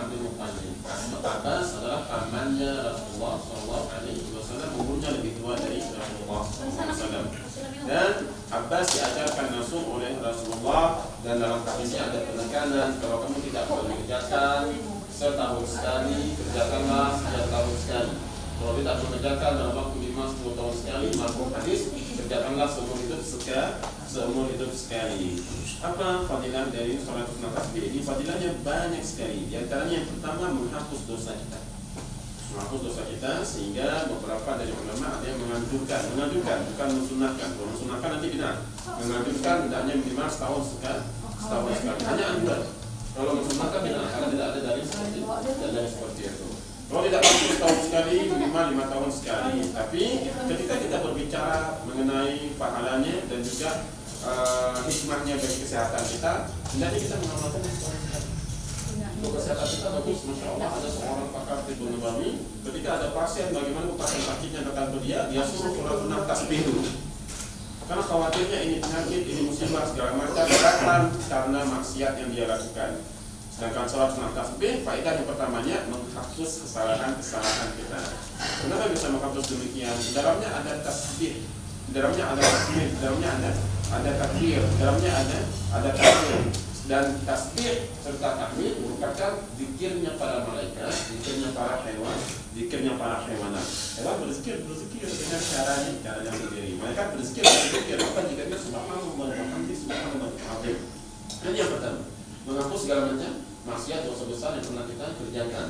Abdul Muttalib. Abbas adalah pamannya Rasulullah SAW, umurnya lebih tua dari Rasulullah SAW. Dan Abbas diajarkan langsung oleh Rasulullah, dan dalam hadisnya ada penekanan kalau kamu tidak perlu mengerjakan setahun sekali, kerjakanlah setiap tahun sekali. Kalau tidak mengerjakan dalam waktu 5-10 tahun sekali, mafhum hadis, kerjakanlah seumur hidup sekali. Apa fadilah dari sholat sunnah tasbih ini? Fadilahnya banyak sekali. Di antaranya yang pertama, menghapus dosa kita. Menghapus dosa kita, sehingga beberapa dari ulama ada yang menganjurkan, bukan mensunahkan. Kalau mensunahkan nanti benar. Menganjurkan hendaknya minimal setahun sekali. Hanya anjuran. Kalau mensunahkan benar, karena tidak ada dari seperti itu. Kalau tidak mampu setahun sekali, minimal 5 tahun sekali. Tapi ketika kita berbicara mengenai pahalanya dan juga hikmahnya bagi kesehatan kita, hendaknya kita mengamalkan setahun sekali. Untuk kesehatan kita bagus, masya Allah. Ada seorang pakar tibbun nabawi, ketika ada pasien, bagaimana pasien sakitnya datang ke dia suruh sholat sunnah tasbih dulu. Karena khawatirnya ini penyakit, ini musibah segala macam datang karena maksiat yang dia lakukan. Sedangkan sholat sunnah tasbih, faedah yang pertamanya menghapus kesalahan kita. Kenapa bisa menghapus demikian? Di dalamnya ada tasbih, di dalamnya ada tahmid, di dalamnya ada takbir, di dalamnya ada takbir. Dan tasbih serta tahmid merupakan zikirnya para malaikat, zikirnya para hewan, zikirnya para hewanat. Hewan berzikir dengan caranya sendiri. Mereka berzikir, apa zikirnya subhanallah wa bihamdihi subhanallah azim. Ini yang pertama, menghapus segala macam maksiat dosa besar yang pernah kita kerjakan.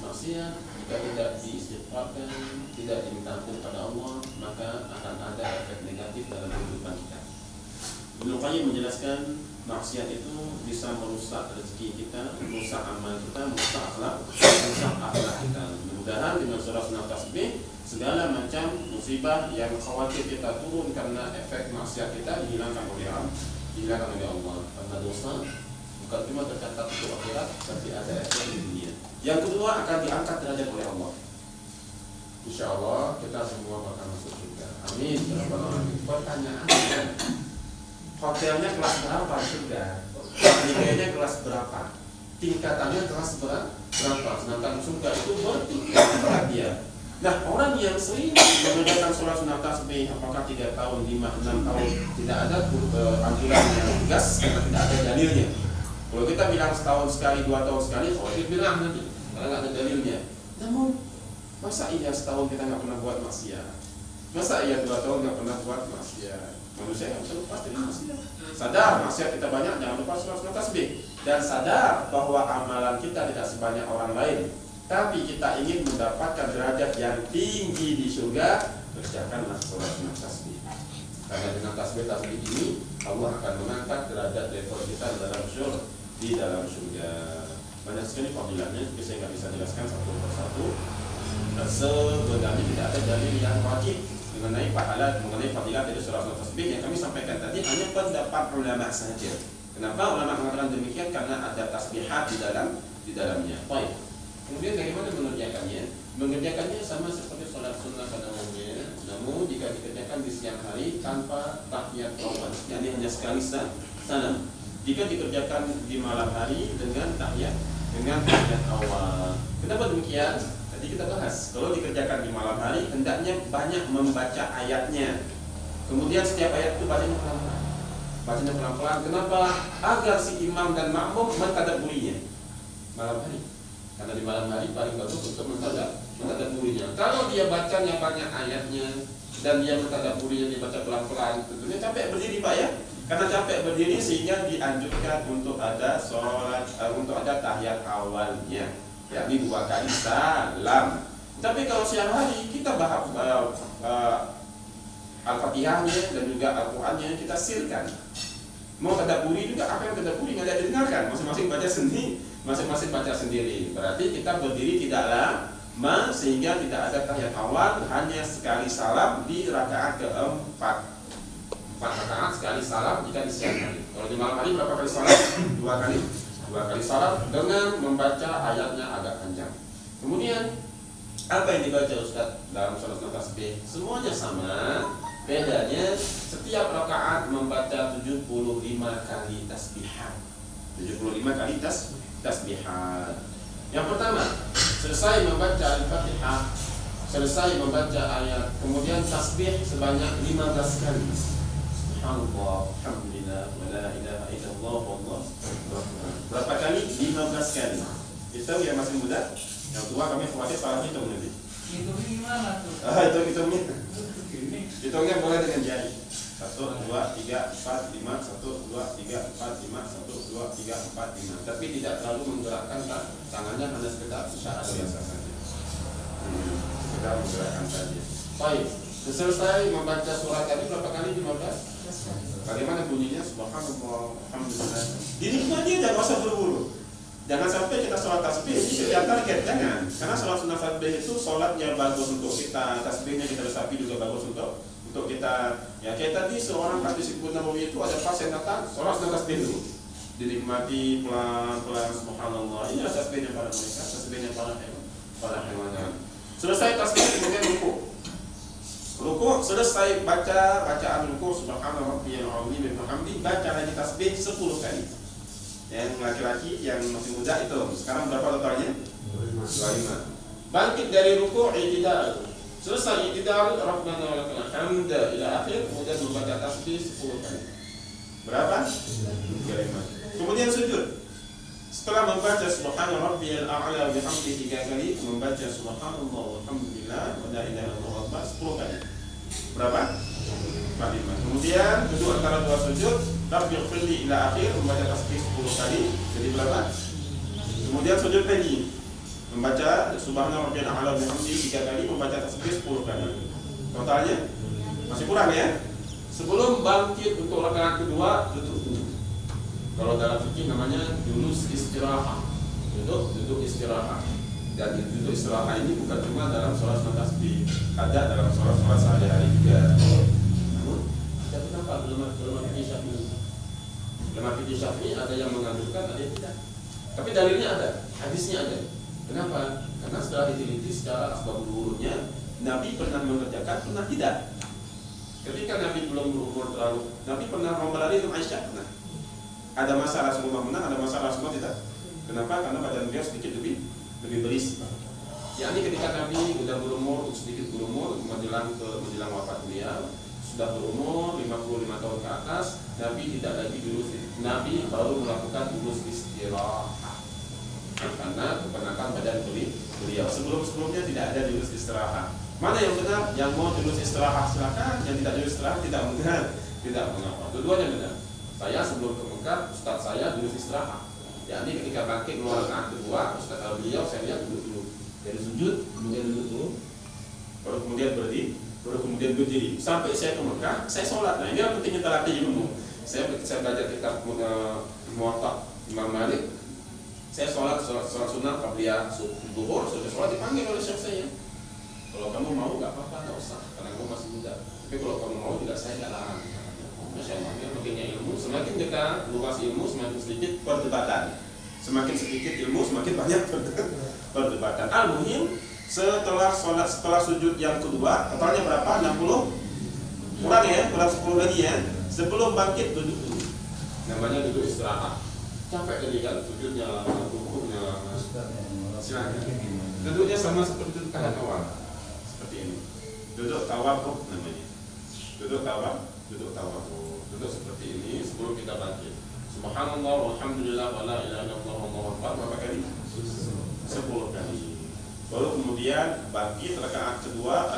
Maksiat jika tidak diistighfarkan, tidak diminta ampun pada Allah, maka akan ada efek negatif dalam kehidupan kita. Ibnu Qayyim menjelaskan maksiat itu bisa merusak rezeki kita, merusak amal kita, merusak akhlak kita. Mudah-mudahan dengan surah sunnah tasbih, segala macam musibah yang khawatir kita turun karena efek maksiat kita dihilangkan oleh Allah. Karena dosa bukan cuma tercatat untuk akhirat, tapi ada efek di dunia. Yang kedua, akan diangkat derajat oleh Allah. Insya Allah kita semua akan masuk surga. Amin. Pertanyaan, hotelnya kelas berapa surga? Nilainya kelas berapa? Tingkatannya kelas berapa? Sedangkan surga itu bertingkat dia. Nah, orang yang sering mengerjakan sholat sunnah tasbih, apakah 3 tahun, 5, 6 tahun, tidak ada anjuran yang tegas karena tidak ada dalilnya. Kalau kita bilang setahun sekali, 2 tahun sekali, dia bilang nanti karena nggak ada dalilnya. Namun, masa iya setahun kita nggak pernah buat maksiat? Masa iya 2 tahun nggak pernah buat maksiat? Manusia yang bisa lepas dari maksiat. Sadar maksiat kita banyak, jangan lupa sholat sunnah tasbih. Dan sadar bahwa amalan kita tidak sebanyak orang lain, tapi kita ingin mendapatkan derajat yang tinggi di surga, kerjakanlah sholat sunnah tasbih. Karena dengan tasbih ini Allah akan mengangkat derajat level kita di dalam surga. Banyak sekali fadilahnya, tapi saya nggak bisa jelaskan satu persatu. Dan sebenarnya tidak ada dalil yang wajib mengenai fadilah dari surah tasbih yang kami sampaikan tadi hanya pendapat ulama saja. Kenapa ulama mengatakan demikian? Karena ada tasbihat di dalamnya. Baik. Kemudian bagaimana mengerjakannya? Mengerjakannya sama seperti sholat sunnah pada umumnya, namun jika dikerjakan di siang hari tanpa tahiyat awal, yakni hanya sekali salam. Jika dikerjakan di malam hari dengan tahiyat awal. Kenapa demikian? Tadi kita bahas, kalau dikerjakan di malam hari hendaknya banyak membaca ayatnya. Kemudian setiap ayat itu bacanya pelan-pelan. Kenapa? Agar si imam dan makmum mentadabburinya malam hari. Karena di malam hari paling bagus untuk mentadabburinya. Kalau dia bacanya banyak ayatnya dan dia mentadabburinya dibaca pelan-pelan, tentunya capek berdiri Pak ya. Karena capek berdiri sehingga dianjurkan untuk ada untuk ada tahiyat awalnya, yakni 2 kali salam. Tapi kalau siang hari kita bahas Al-Fatihahnya dan juga Al-Qurannya kita sirkan. Mau tadabburi juga, apa yang tadabburi nggak ada didengarkan, masing-masing baca sendiri. Berarti kita berdiri tidak lama sehingga tidak ada tahiyat awal, hanya sekali salam di rakaat keempat. 4 rakaat sekali salam jika di siang hari. Kalau di malam hari berapa kali salam? 2 kali salam dengan membaca ayatnya agak panjang. Kemudian apa yang dibaca Ustaz dalam sholat tasbih? Semuanya sama. Bedanya setiap rakaat membaca 75 kali tasbihat. 75 kali tasbihat. Yang pertama, selesai membaca Al-Fatihah, selesai membaca ayat, kemudian tasbih sebanyak 15 kali. Subhanallah, alhamdulillah, wa la ilaha illallah, wallahu akbar. Berapa kali? 15 kali. Itu yang masih muda, yang tua kami khawatir salah hitung nanti. Hitungnya gimana tuh? Hitungnya. Hitungnya boleh dengan jari. 1, 2, 3, 4, 5, 1, 2, 3, 4, 5, 1, 2, 3, 4, 5. Tapi tidak terlalu menggerakkan tangannya, hanya sekedar isyarat biasa saja. Sekedar menggerakkan saja. Baik, selesai membaca surat tadi berapa kali? 15? Bagaimana bunyinya? Subhanallah, alhamdulillah. Dinikmati aja, gak usah buru-buru. Jangan sampai kita sholat tasbih ini kejar target, jangan. Karena sholat sunnah tasbih itu sholatnya bagus untuk kita, tasbihnya kita resapi juga bagus untuk kita. Ya kayak tadi seorang hadis Ibnu Nawawi itu ada pasien datang, sholat sunnah tasbih dulu, dinikmati pelan-pelan. Subhanallah, ini tasbihnya para mereka, tasbihnya para hewan. Selesai tasbih kemudian ruku, selesai bacaan ruku, subhanallah rabbiyal azim wa bihamdi, baca lagi tasbih 10 kali. Yang laki-laki, yang masih muda itu sekarang berapa totalnya? 25. Bangkit dari ruku, i'tidal. Selesai i'tidal, rabbana wa lakal hamd ila akhir, kemudian membaca tasbih 10 kali. Berapa? 35. Kemudian sujud. Setelah membaca subhana rabbiyal a'la wa bihamdihi 3 kali, membaca subhanallah walhamdulillah wa la ilaha illallah 10 kali. Berapa? 45. Kemudian duduk antara dua sujud, Rabbi ighfirli ila akhir, membaca tasbih 10 kali. Jadi berapa? Kemudian sujud lagi, membaca subhana rabbiyal a'la wa bihamdihi 3 kali, membaca tasbih 10 kali. Totalnya masih kurang ya? Sebelum bangkit untuk rakaat kedua, duduk dulu. Kalau dalam fikih namanya julus istirahat. Duduk istirahat. Dan duduk istirahat ini bukan cuma dalam sholat tasbih, ada dalam sholat sehari-hari juga. Namun, kenapa ulama fikih Syafi'i? Ulama fikih Syafi'i ada yang menganjurkan, ada yang tidak. Tapi dalilnya ada, hadisnya ada. Kenapa? Karena setelah diteliti secara asbabul wurudnya, Nabi pernah mengerjakan, pernah tidak. Ketika Nabi belum berumur terlalu, Nabi pernah memberlari dengan Aisyah, pernah. Ada masa Rasulullah menang, ada masa Rasulullah tidak. Kenapa? Karena badan beliau sedikit lebih berisi. Yakni ketika Nabi sudah berumur, sedikit berumur, menjelang wafat beliau, sudah berumur 55 tahun ke atas, Nabi tidak lagi Nabi baru melakukan julus istirahat. Karena keponakan badan beliau. Sebelumnya tidak ada julus istirahat. Mana yang benar? Yang mau julus istirahat silakan, yang tidak julus istirahat tidak benar. Tidak mengapa. Dua-duanya benar. Saya sebelum ke Mekah, Ustaz saya julus istirahat. Yakni ketika bangkit keluar rakaat kedua, Ustaz beliau saya lihat duduk dulu. Dari sujud, kemudian duduk dulu, baru kemudian berdiri, baru kemudian berdiri. Sampai saya ke Mekah, saya sholat. Nah ini yang pentingnya talaqi ilmu. Saya belajar kitab Muwatta Imam Malik. Saya sholat sunnah qabliyah zuhur, sudah sholat dipanggil oleh syekh saya. Kalau kamu mau nggak apa-apa, nggak usah, karena kamu masih muda. Tapi kalau kamu mau tidak, saya nggak larang. Masya Allah, pentingnya ilmu. Semakin kita luas ilmu, semakin sedikit perdebatan. Semakin sedikit ilmu, semakin banyak perdebatan. Al-muhim, setelah sujud yang kedua, totalnya berapa? 60? Kurang ya, kurang 10 lagi ya. Sebelum bangkit duduk dulu. Namanya duduk istirahat. Capek tadi kan, sujudnya lama, rukuknya lama. Silakan. Duduknya sama seperti duduk tahap awal. Seperti ini. Duduk tawadhu namanya. Duduk tawadhu. Duduk seperti ini sebelum kita bangkit. Subhanallah walhamdulillah wa la ilaha illallah wallahu akbar berapa kali? 10 kali. Baru kemudian bangkit rakaat kedua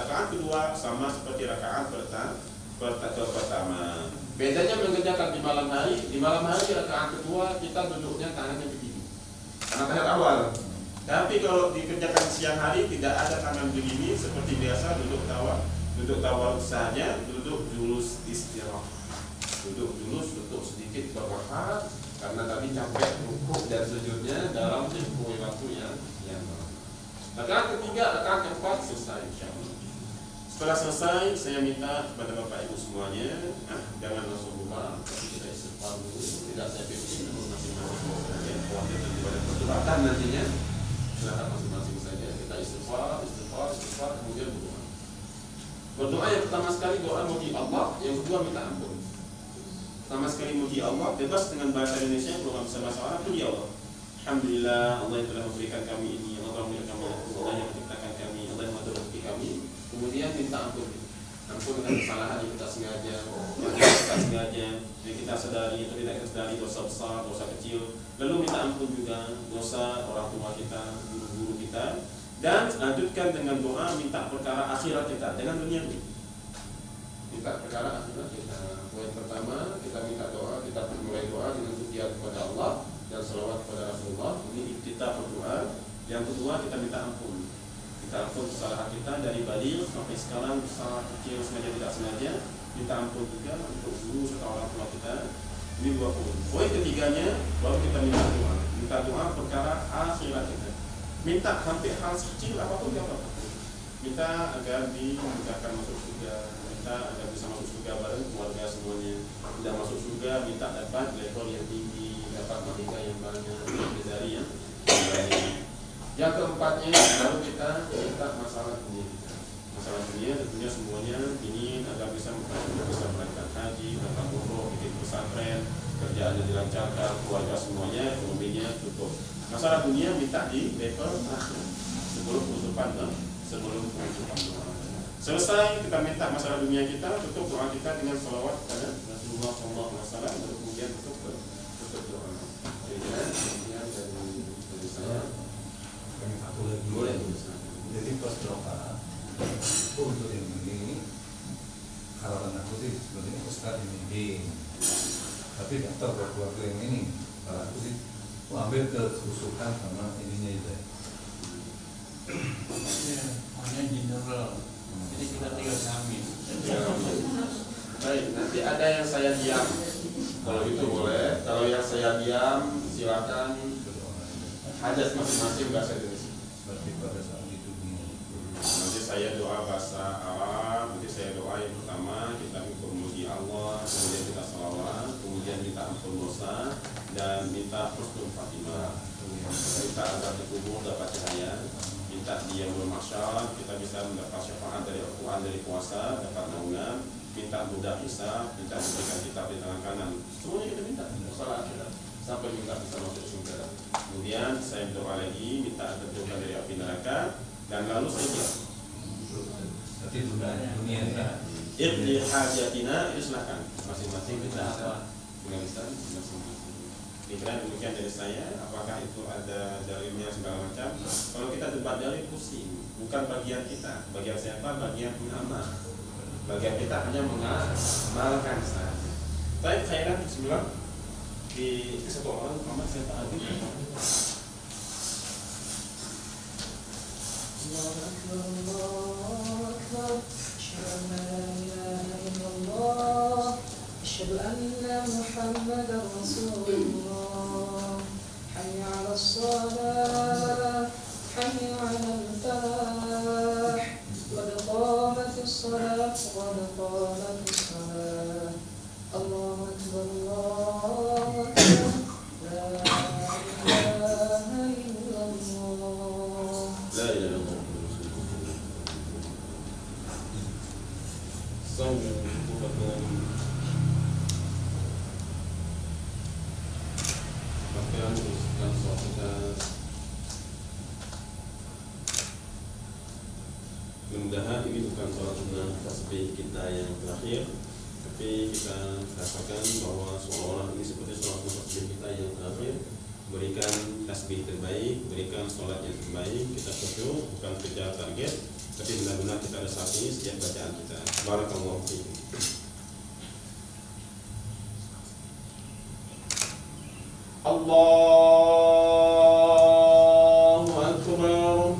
sama seperti rakaat pertama. Bedanya mengerjakan di malam hari. Di malam hari rakaat kedua kita duduknya tangannya begini. Karena tahap awal. Tapi kalau dikerjakan siang hari tidak ada tangan begini seperti biasa duduk tawadhu saja, duduk julus istirahat. Duduk sedikit berrahat karena tadi capek rukuk dan sujudnya dalam tempo waktu yang lama. Rakaat ketiga, rakaat keempat selesai insyaallah. Setelah selesai, saya minta kepada Bapak Ibu semuanya, jangan langsung buka, tapi kita istighfar dulu. Tidak saya pimpin, namun masing-masing saja. Khawatir daripada perdebatan nantinya. Silakan masing-masing saja. Kita istighfar, kemudian berdoa. Berdoa yang pertama sekali doa muji Allah, yang kedua minta ampun. Pertama sekali muji Allah, bebas dengan bahasa Indonesia, kalau nggak bisa bahasa Arab, muji Allah. Alhamdulillah Allah yang telah memberikan kami ini, Allah telah memberikan kami itu, Allah yang menciptakan kami, Allah yang mengatur rezeki kami. Kemudian minta ampun, ampun dengan kesalahan yang kita sengaja, yang kita sengaja, yang kita sadari atau tidak kita sadari, dosa besar, dosa kecil. Lalu minta ampun juga dosa orang tua kita, guru-guru kita. Dan lanjutkan dengan doa minta perkara akhirat kita dengan dunia ini. Minta perkara akhirat kita. Poin pertama kita minta doa, kita mulai doa dengan pujian kepada Allah dan salawat kepada Rasulullah. Ini kita berdoa. Yang kedua kita minta ampun. Kita ampun kesalahan kita dari baligh sampai sekarang, salah kecil sengaja tidak sengaja. Minta ampun juga untuk guru serta orang tua kita. Ini 2 poin. Poin ketiganya baru kita minta doa. Minta doa perkara akhirat kita. Minta sampai hal kecil apapun tidak apa-apa. Minta agar dimudahkan masuk surga. Minta agar bisa masuk surga bareng keluarga semuanya. Tidak masuk surga minta dapat level yang tinggi, dapat menikah yang banyak, dari yang baik. Yang keempatnya baru kita minta masalah dunia. Masalah dunia tentunya semuanya ingin agar bisa berangkat haji, berangkat umroh, bikin pesantren, kerjaannya dilancarkan, keluarga semuanya, ekonominya cukup. Masalah dunia minta di level akhir sebelum penutupan doa. Selesai kita minta masalah dunia kita, tutup doa kita dengan salawat kepada Rasulullah SAW, lalu kemudian tutup doa. Kemudian dari saya. Satu lagi boleh. Jadi pas doa untuk yang ini, harapan aku sih sebenarnya Ustaz ini, tapi tidak tahu kalau keluarga yang ini, kalau aku sih ambil kehusukan sama ininya itu. Hanya general, jadi kita tinggal jamin. Baik, nanti ada yang saya diam. Kalau itu boleh. Kalau yang saya diam, silakan. Hajat masing-masing bahasa Indonesia. Seperti pada saat itu Nanti saya doa bahasa Arab. Nanti saya doa yang pertama kita memuji Allah, kemudian kita salawat, kemudian minta ampun dosa dan minta husnul khatimah. Minta agar di kubur dapat cahaya, minta dia bermasyarakat, kita bisa mendapat syafaat dari Al-Quran, dari puasa, dapat naungan, minta mudah hisab, minta diberikan kitab di tangan kanan. Semuanya kita minta masalah akhirat sampai minta bisa masuk surga. Kemudian saya berdoa lagi, minta terjauhkan dari api neraka, dan lalu saya bilang, nanti dunia Ibni hajatina, itu silahkan masing-masing kita apa tulisan masing-masing. Kira demikian dari saya. Apakah itu ada dalilnya segala macam? Kalau kita debat dalil pusing, bukan bagian kita, bagian siapa? Bagian ulama. Bagian kita hanya mengamalkan saja. Tapi khairan bismillah. Di satu orang Muhammad saya tak ada. أشهد أن محمدا رسول الله حي على الصلاة حي على الفلاح قد قامت الصلاة قد قامت الصلاة الله أكبر الله أكبر لا إله إلا الله لا إله إلا الله. صوم dan sholat kita mudah-mudahan ini bukan sholat sunnah tasbih kita yang terakhir, tapi kita rasakan bahwa seolah-olah ini seperti sholat tasbih kita yang terakhir. Berikan tasbih terbaik, berikan sholat yang terbaik. Kita khusyuk, bukan kejar target, tapi benar-benar kita resapi setiap bacaan kita. Barakallahu fiikum. Allahu Akbar.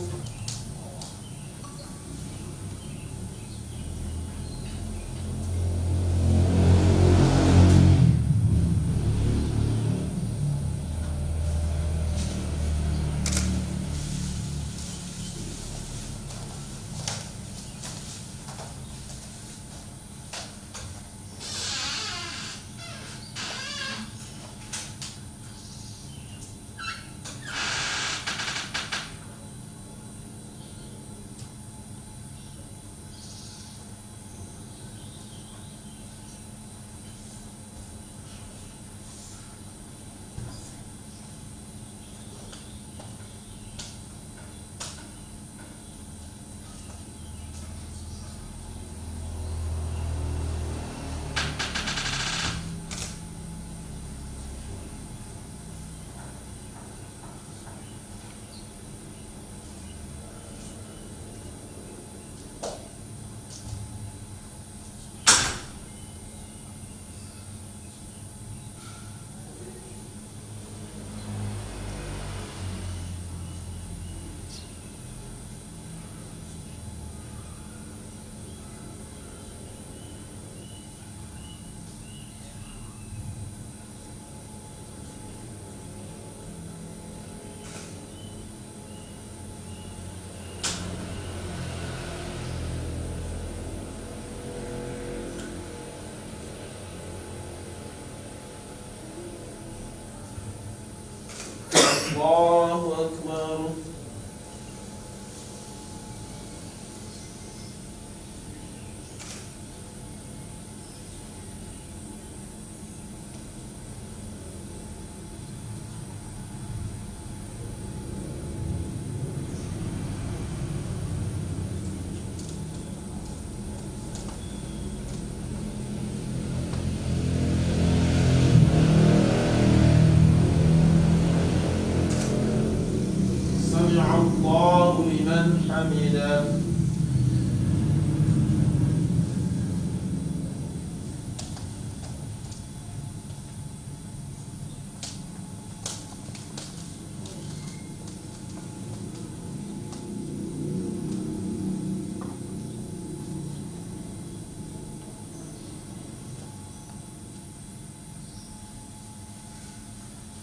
سمع الله لمن حمده.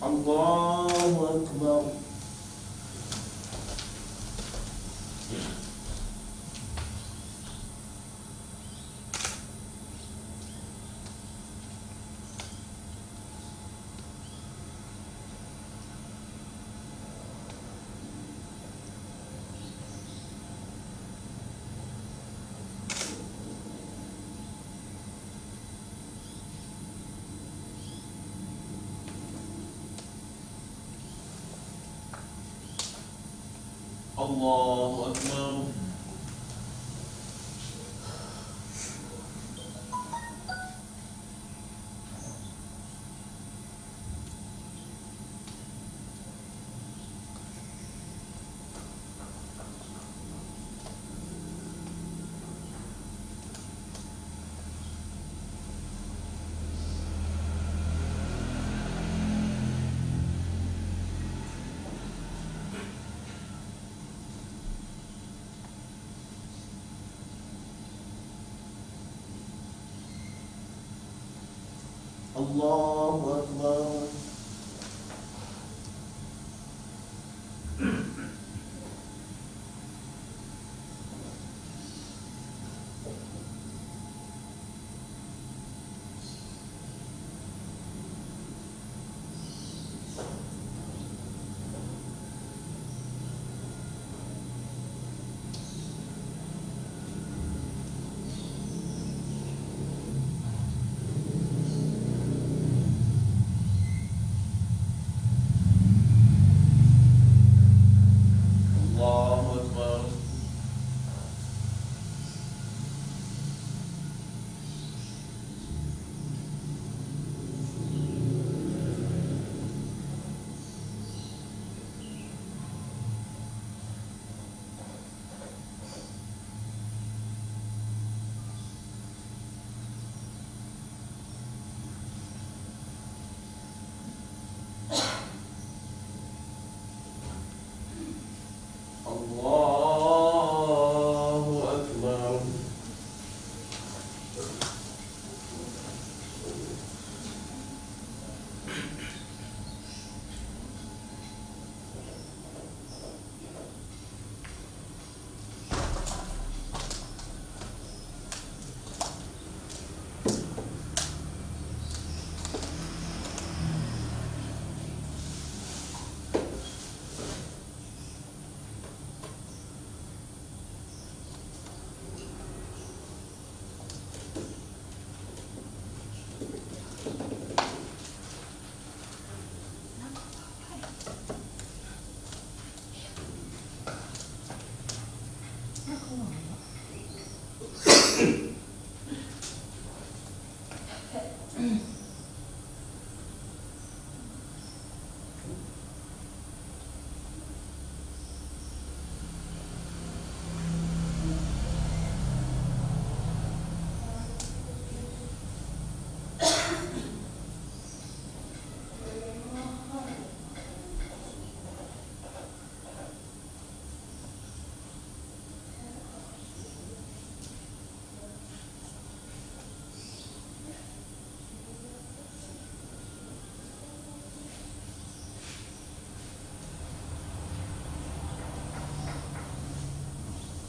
الله أكبر. الله أكبر. الله أكبر. الله أكبر. الله أكبر.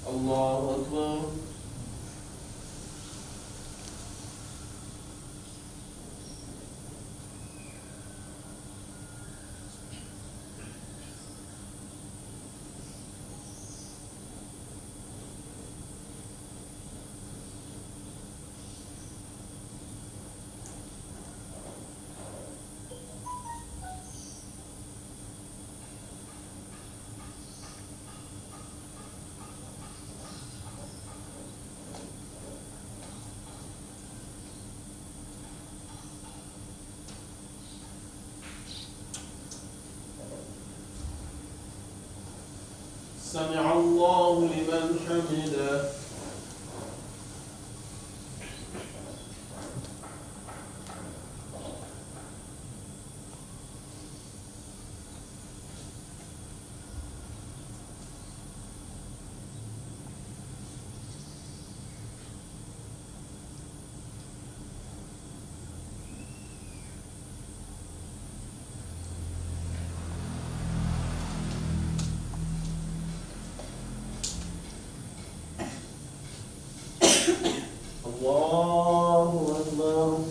الله أكبر. سمع الله لمن حمده. الله أكبر.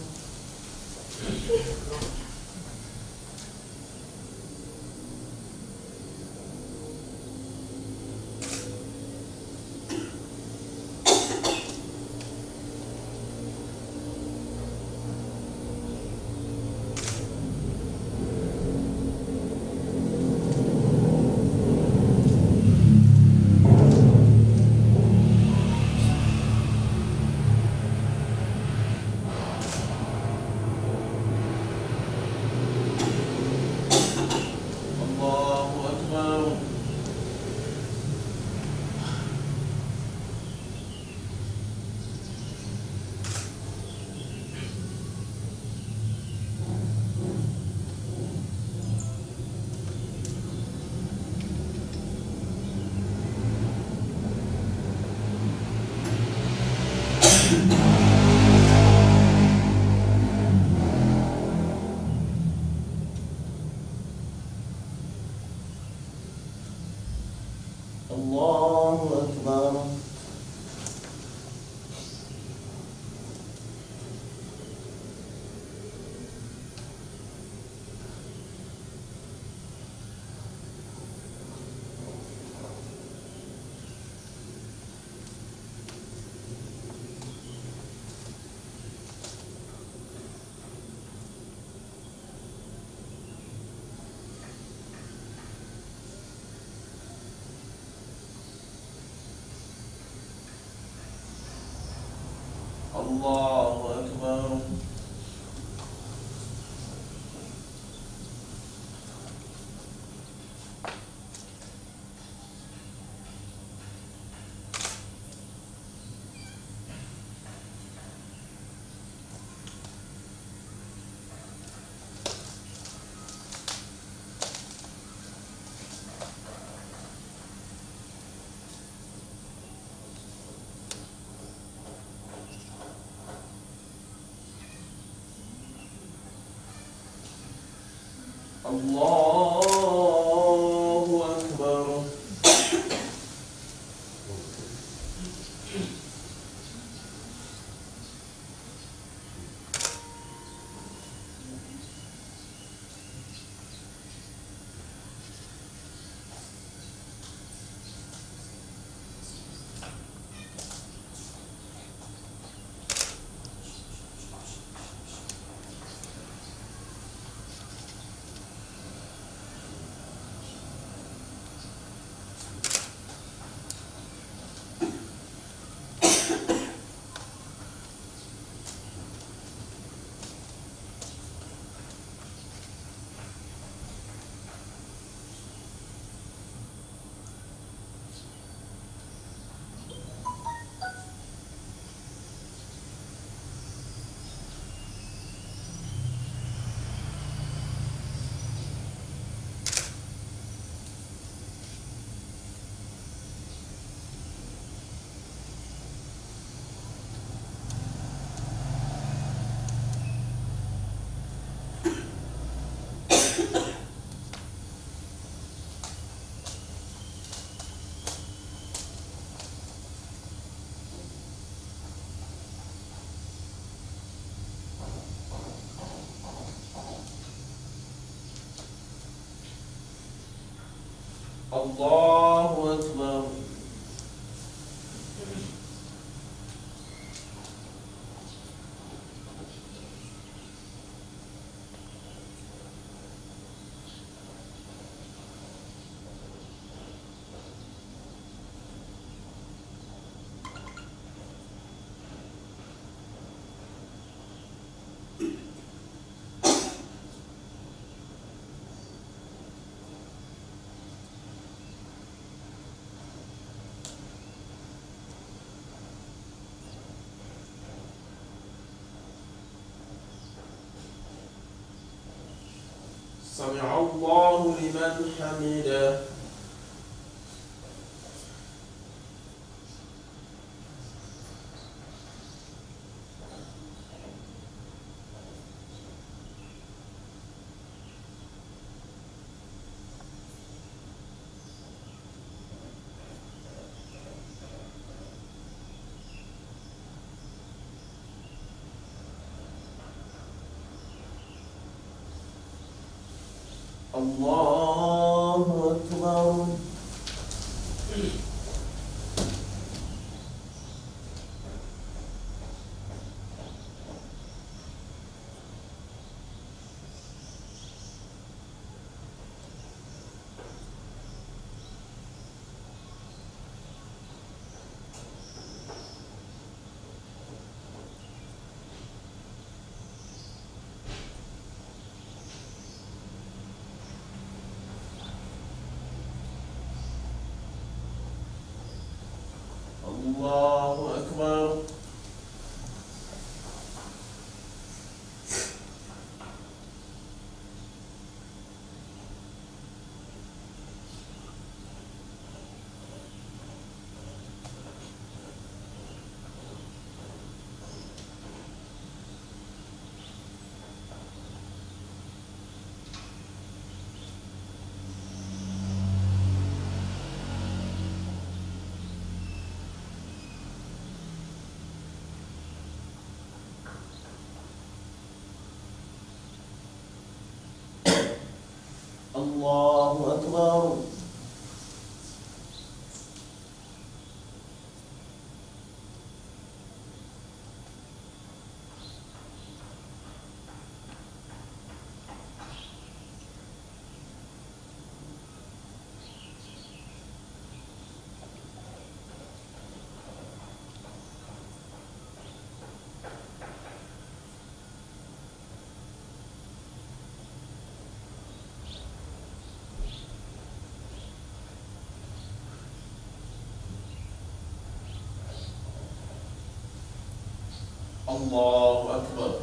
الله أكبر. الله أكبر. الله أكبر. الله أكبر. سمع الله لمن حمده. الله أكبر. الله أكبر. الله أكبر. الله أكبر.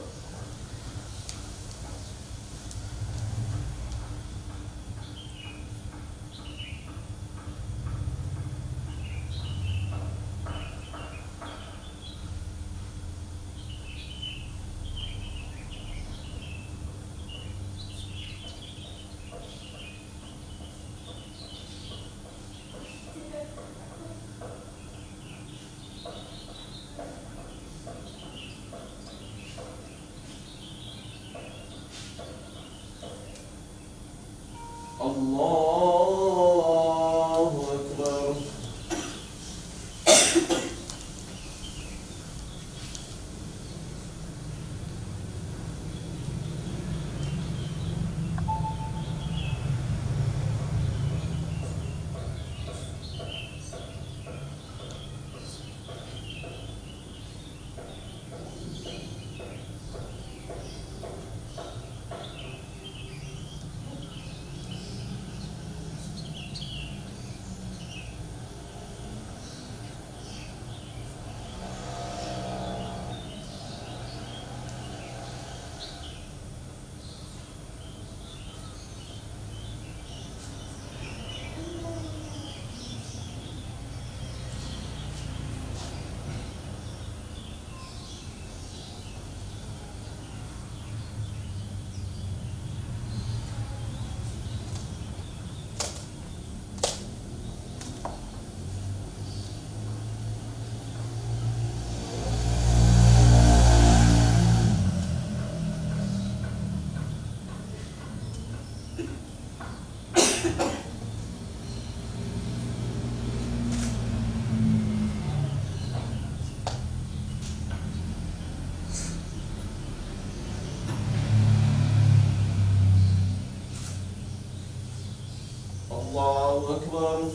الله أكبر. الله أكبر.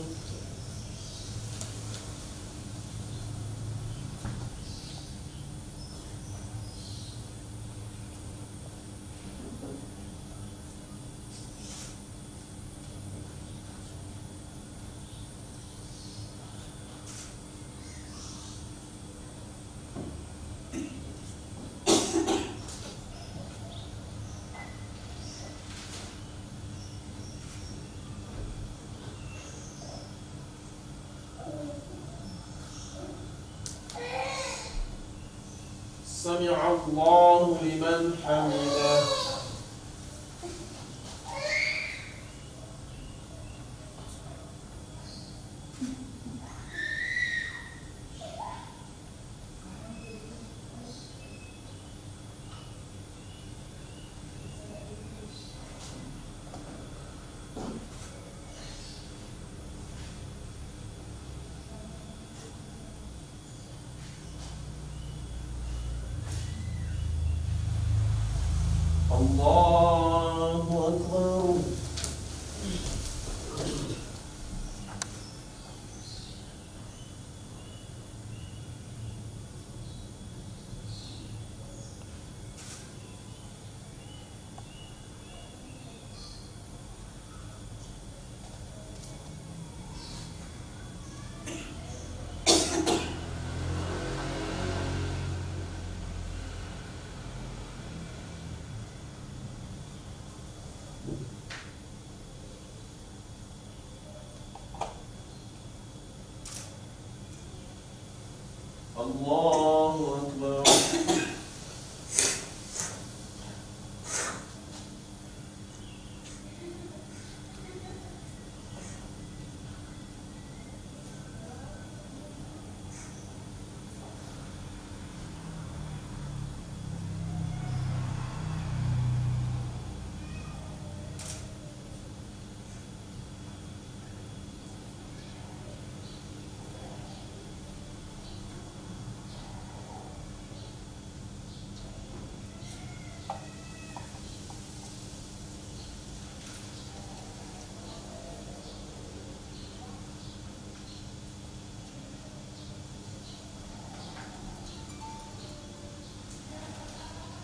سمع الله لمن حمده. الله أكبر. الله أكبر.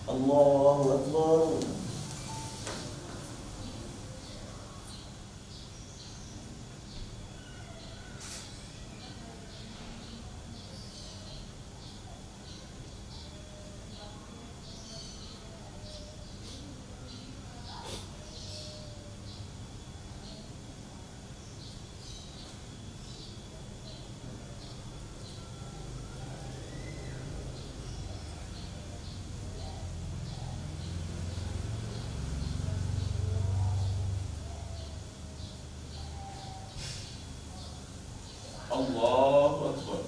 الله أكبر. الله أكبر.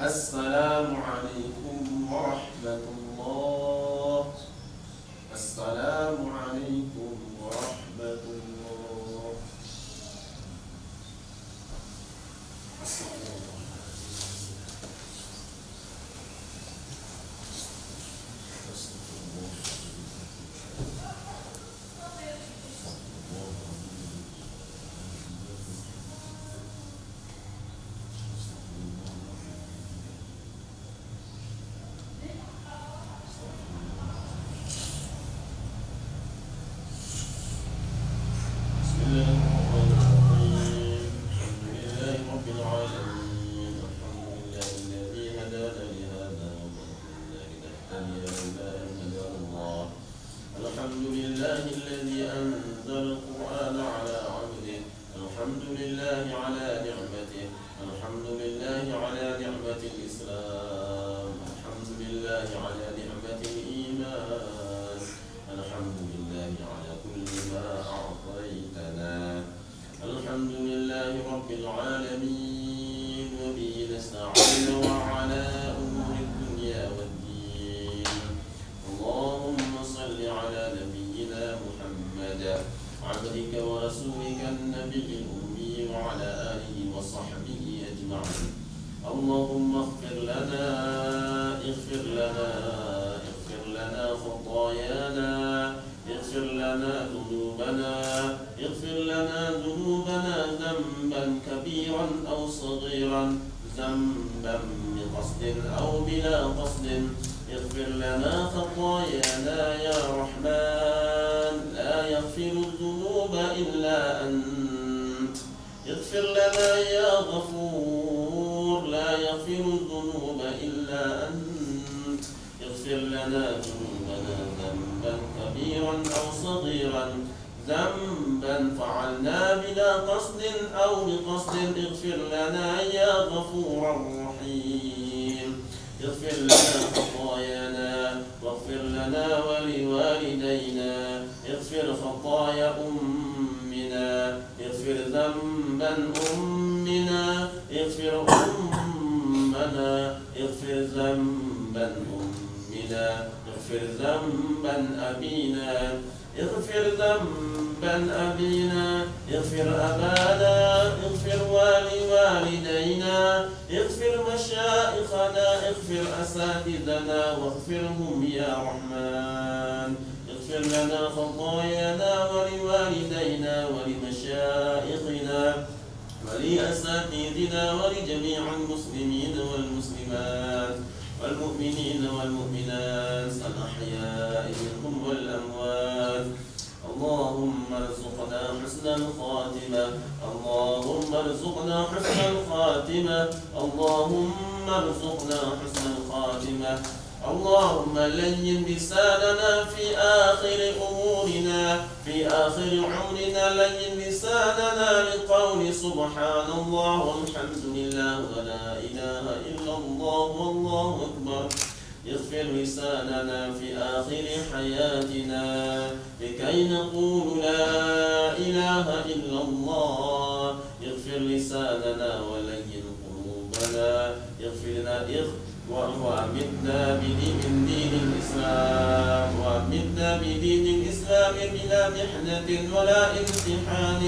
السلام عليكم ورحمة الله. السلام عليكم ورحمة الله. الحمد لله الذي أنزل القرآن على عبده. الحمد لله على نعمته. الحمد لله على نعمة الإسلام. الحمد لله على نعمة الإيمان. الحمد لله لله على كل ما أعطيتنا. الحمد لله رب العالمين، وبه نستعين وعلى أمور الدنيا والدين. اللهم صل على نبينا محمد عبدك ورسولك النبي الأمي وعلى آله وصحبه أجمعين. اللهم اغفر لنا خطايانا، اغفر لنا ذنوبنا ذنبا كبيرا أو صغيرا، ذنبا بقصد أو بلا قصد. اغفر لنا خطايانا يا رحمن، لا يغفر الذنوب إلا أنت. اغفر لنا يا غفور، لا يغفر الذنوب إلا أنت. اغفر لنا ذنوبنا ذنبا كبيرا أو صغيرا، ذنبا فعلنا بلا قصد أو بقصد. اغفر لنا يا غفور رحيم. اغفر لنا خطايانا، واغفر لنا ولوالدينا. اغفر خطايا أمنا، اغفر ذنبا أمنا، اغفر أمنا، اغفر ذنبا أمنا، اغفر ذنبا أبينا، اغفر ذنبا أبينا، اغفر أبانا، اغفر والدينا، اغفر مشائخنا، اغفر أساتذتنا واغفرهم يا رحمن. اغفر لنا خطايانا ولوالدينا ولمشائخنا ولأساتذتنا ولجميع المسلمين والمسلمات والمؤمنين والمؤمنات الأحياء منهم والأموات. اللهم ارزقنا حسن الخاتمة، اللهم ارزقنا حسن الخاتمة، اللهم ارزقنا حسن الخاتمة. اللهم لين لساننا في آخر أمورنا، في آخر عمرنا لين لساننا لقول سبحان الله والحمد لله ولا إله إلا الله والله أكبر. اغفر لساننا في آخر حياتنا لكي نقول لا إله إلا الله. اغفر لساننا ولين قلوبنا، اغفرنا وأمتنا بدين الإسلام، وأمتنا بدين الإسلام بلا محنة ولا امتحان.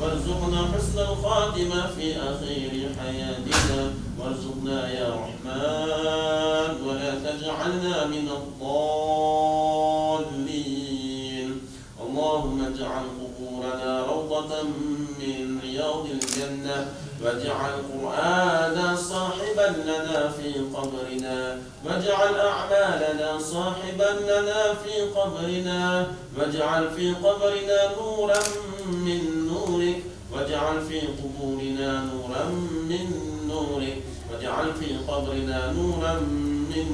وارزقنا حسن الخاتمة في أخير حياتنا، وارزقنا يا رحمن ولا تجعلنا من الضالين. اللهم اجعل قبورنا روضة من رياض الجنة، واجعل قرآنا صاحبا لنا في قبرنا، واجعل أعمالنا صاحبا لنا في قبرنا، واجعل في قبرنا نورا من نورك، واجعل في قبورنا نورا من نورك، واجعل في قبرنا نورا من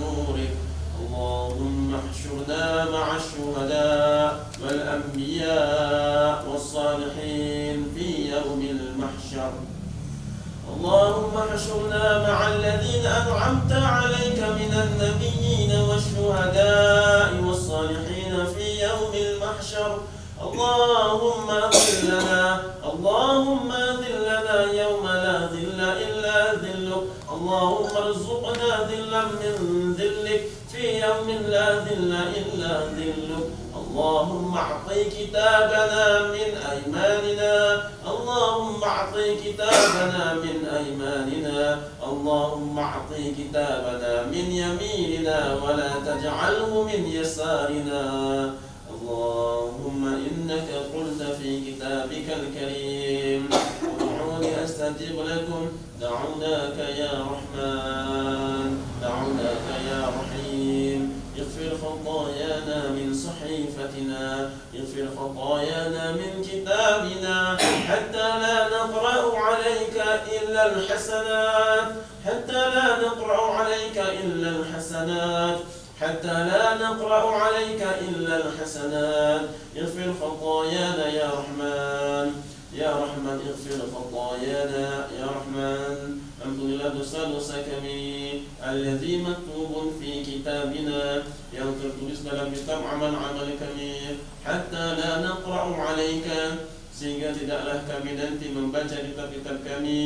نورك. اللهم احشرنا مع الشهداء والأنبياء والصالحين في يوم المحشر. اللهم احشرنا مع الذين أنعمت عليك من النبيين والشهداء والصالحين في يوم المحشر. اللهم ذلنا، اللهم ذلنا يوم لا ذل إلا ذلك. اللهم ارزقنا ذلا من ذلك في يوم لا ذل إلا ذلك. اللهم اعطي كتابنا من أيماننا، اللهم اعطي كتابنا من أيماننا، اللهم اعطي كتابنا من يميننا ولا تجعله من يسارنا. اللهم إنك قلت في كتابك الكريم ادعوني أستجب لكم. دعوناك يا رحمن، دعوناك يا رحيم. اغفر خطايانا من صحيفتنا، اغفر خطايانا من كتابنا، حتى لا نقرأ عليك إلا الحسنات، حتى لا نقرأ عليك إلا الحسنات، حتى لا نقرأ عليك إلا الحسنات. اغفر خطايانا يا رحمن، يا رحمن اغفر خطايانا يا رحمن. ampunilah dosa-dosa kami alladzi maktubun fi kitabina, yang tertulis dalam kitab amal-amal kami, hatta la naqra'u 'alaika, sehingga tidaklah kami nanti membaca kitab-kitab kami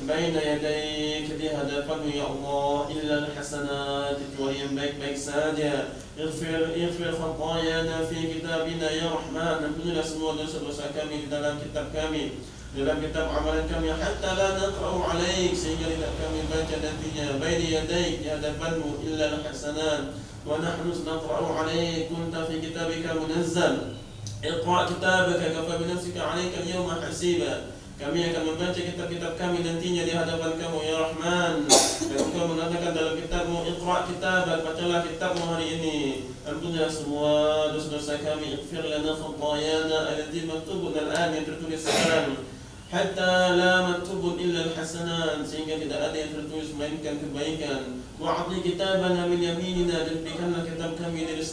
baina yadaik, di hadapanmu ya Allah, illa al-hasanat, kecuali yang baik-baik saja. Ighfir khatayana fi kitabina ya Rahman, ampunilah semua dosa-dosa kami di dalam kitab kami, dalam kitab amalan kami, hatta la naqra'u 'alaik, sehingga tidak kami baca nantinya baina yadaik, di hadapanmu, illa al-hasanat, wa nahnu naqra'u 'alaik, kunta fi kitabika munazzal. Iqra' kitabaka kafa bi nafsika 'alaika al-yawma hasiba. Kami akan membaca kitab-kitab kami nantinya di hadapan kamu ya Rahman. Dan engkau mengatakan dalam kitabmu, Iqra' kitabak, bacalah kitabmu hari ini. Ampunilah semua dosa-dosa kami. Ighfir lana khatayana allati maktubun al-an, yang tertulis sekarang. Hatta la maktubun illa al-hasanat, sehingga tidak ada yang tertulis melainkan kebaikan. Wa'ati kitabana min yaminina, dan berikanlah kitab kami dari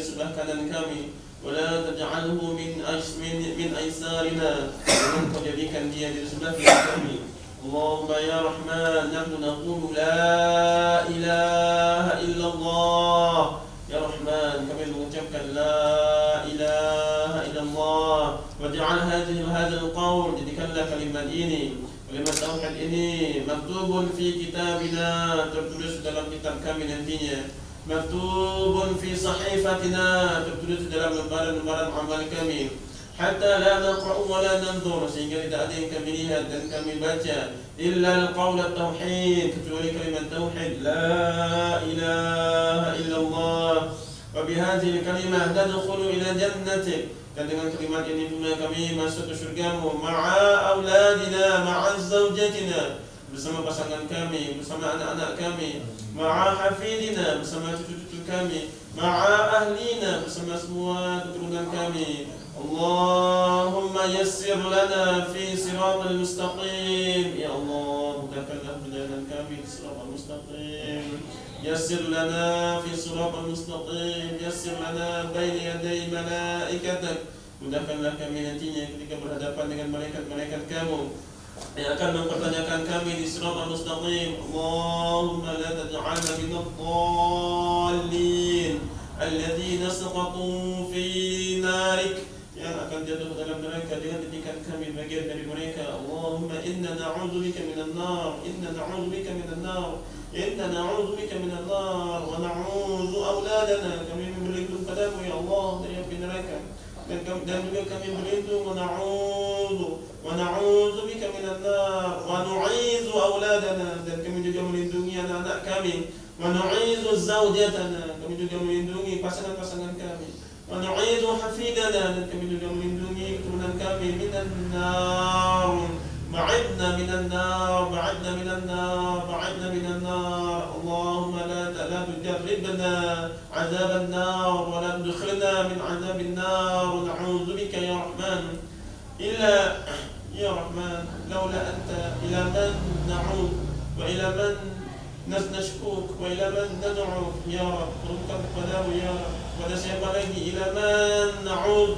sebelah kanan kami. Wala taj'alhu min aysarina, jangan kau jadikan dia di sebelah kiri kami. Allahumma ya Rahman, nahnu naqulu la ilaha illallah. Ya Rahman, kami mengucapkan la ilaha illallah. Waj'al hadzal qaul, jadikanlah kalimat ini, kalimat tauhid ini, maktubun fi kitabina, tertulis dalam kitab kami nantinya. Maktubun fi sahifatina, tertulis dalam lembaran-lembaran amal kami. Hatta la naqra'u wa la nanzur, sehingga tidak ada yang kami lihat dan kami baca, illa al-qaul at-tauhid, kecuali kalimat tauhid, la ilaha illallah. Wa bihadhihi al-kalimah nadkhulu ila jannatik, dan dengan kalimat ini pula kami masuk ke surgamu, ma'a auladina, ma'a zawjatina, bersama pasangan kami, bersama anak-anak kami, ma'a hafidina, bersama cucu-cucu kami, ma'a ahlina, bersama semua keturunan kami. Allahumma yassir lana fi siratal mustaqim, ya Allah, mudahkanlah perjalanan kami di siratal mustaqim. Yassir lana fi siratal mustaqim, yassir lana baina yaday malaikatak, mudahkanlah kami nantinya ketika berhadapan dengan malaikat-malaikat kamu yang akan mempertanyakan kami di siratal mustaqim. Allahumma la taj'alna minadh dhallin alladzina saqatu fi narik, yang akan jatuh dalam neraka, jangan jadikan kami bagian dari mereka. Allahumma inna na'udzubika minan nar, inna na'udzubika minan nar, inna na'udzubika minan nar, wa na'udzu auladana, kami berlindung padamu ya Allah dari api neraka, dan juga kami berlindung wa na'udzu bika minan nar, wa nu'izu auladana, dan kami juga melindungi anak-anak kami, wa nu'izu zawjatana, kami juga melindungi pasangan-pasangan kami, wa nu'izu hafidana, dan kami juga melindungi keturunan kami, minan nar, ba'idna minan nar, ba'idna minan nar, ba'idna minan nar. Allahumma la tujarribna azab an-nar, wa la tudkhilna min azab an-nar, wa na'udzu bika ya Rahman, illa ya Rahman, laula anta ila man na'ud, wa ila man nashkuk, wa ila man nad'u ya Rabb, bukan kepadamu ya Rabb, pada siapa lagi, ila man na'ud,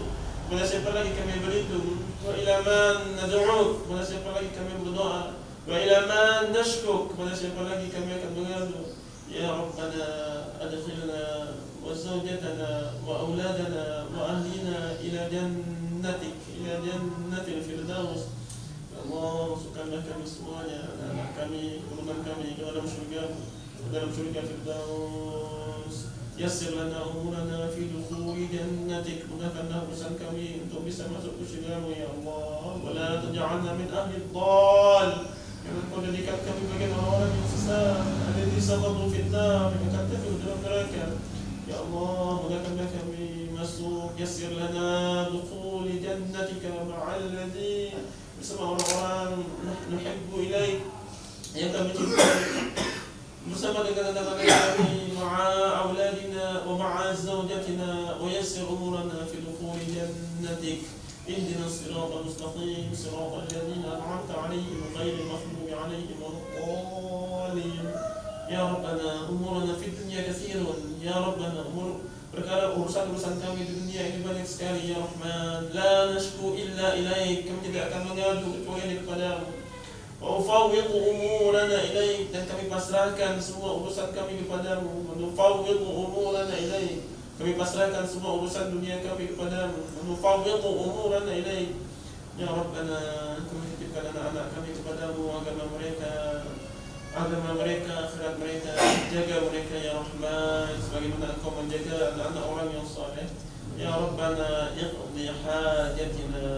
pada siapa lagi kami berlindung, wa ila man nad'u, pada siapa lagi kami berdoa, wa ila man nashkuk, pada siapa lagi kami akan mengadu. Ya Rabbana adkhilna wa zawjatana wa auladana wa ahlina ila jannatik, ila jannatil firdaus. Allah, masukkanlah kami semuanya, anak kami, keturunan kami ke dalam surga firdaus. Yassir lana umurana fi dukhuli jannatik, mudahkanlah urusan kami untuk bisa masuk ke surgamu ya Allah. Wa la taj'alna min ahli dhal, jangan kau jadikan kami bagian orang-orang yang sesat, alladzi saqatu fin nar, yang akan jatuh dalam neraka. Ya Allah, mudahkanlah kami masuk. Yassir lana dukhuli jannatika ma'al ladzi, bersama orang-orang nuhibbu ilaik, yang kami cintai, bersama dengan anak-anak kami, ma'a auladina wa ma'a zawjatina, wa yassir umurana fi dukhuli jannatik. Ihdina as-siratal mustaqim, siratal ladzina an'amta 'alaihim ghairil maghdubi 'alaihim waladdallin. Ya Rabbana umurana fid dunya katsirun, ya Rabbana perkara urusan-urusan kami di dunia ini banyak sekali ya Rahman. La nashku illa ilaik, kami tidak akan mengadu kecuali kepadamu. Ufawwidhu umurana ilaik, dan kami pasrahkan semua urusan kami kepadamu. Nufawwidhu umurana ilaik, kami pasrahkan semua urusan dunia kami kepadamu. Nufawwidhu umurana ilaik. Ya Rabbana, kami titipkan anak-anak kami kepadamu, agama mereka, akhirat mereka, jaga mereka ya Rahman, sebagaimana Engkau menjaga anak-anak orang yang saleh. Ya Rabbana, iqdi hajatina.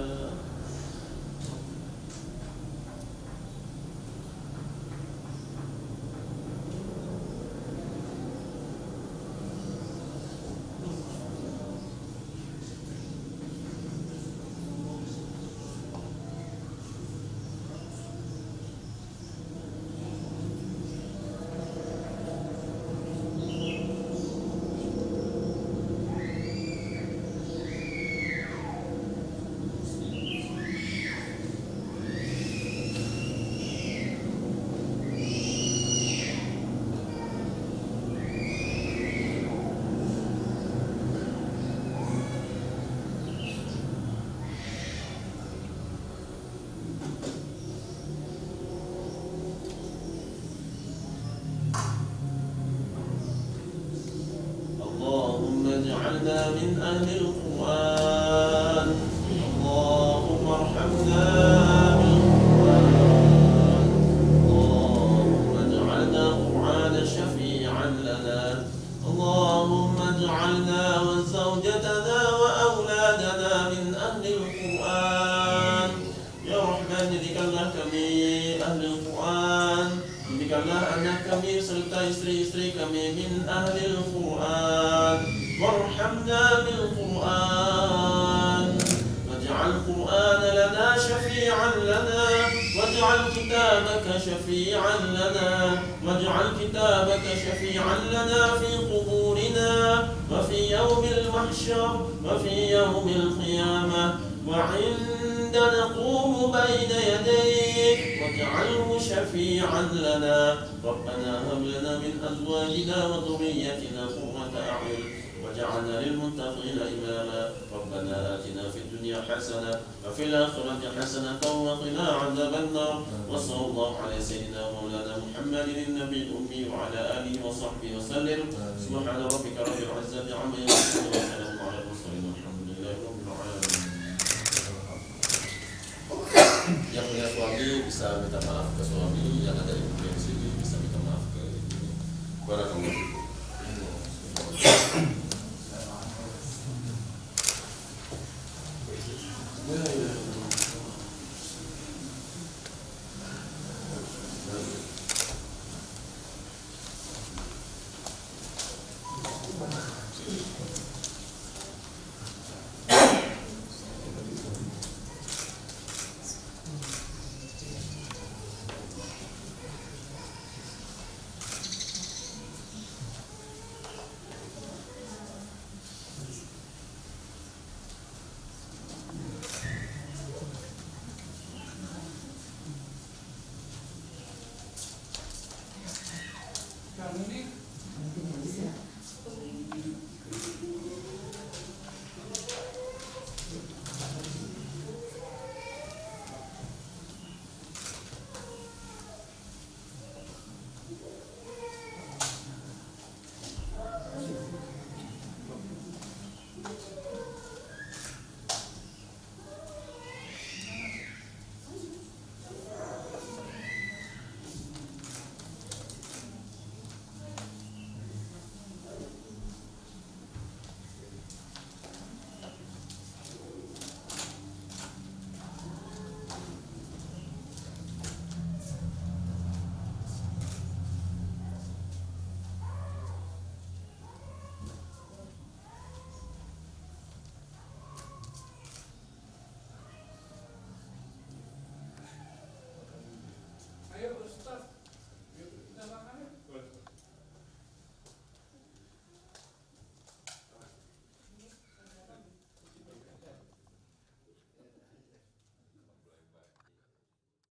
اجعلنا من أهل القرآن اللهم ارحمنا بالقرآن اللهم اجعلنا قرآنا شفيعا لنا اللهم اجعلنا وزوجتنا وأولادنا من أهل القرآن يا رحمن jadikanlah kami ahli Al-Quran, jadikanlah anak kami serta istri-istri kami min ahli Al-Quran. وارحمنا بالقرآن واجعل القرآن لنا شفيعا لنا واجعل كتابك شفيعا لنا واجعل كتابك شفيعا لنا في قبورنا وفي يوم المحشر وفي يوم القيامة وعند نقوم بين يديك واجعله شفيعا لنا ربنا هب لنا من أزواجنا وذريتنا قرة أعين وجعلنا للمتقين إماما ربنا آتنا في الدنيا حسنة وفي الآخرة حسنة وقنا عذاب النار وصلى الله على سيدنا ومولانا محمد النبي الأمي وعلى آله وصحبه وسلم سبحان ربك رب العزة عما يصفون وسلام على المرسلين والحمد لله رب العالمين. Yang punya suami bisa minta maaf ke suami, yang ada di sini bisa minta maaf ke ibu. Barakallahu fikum. Ini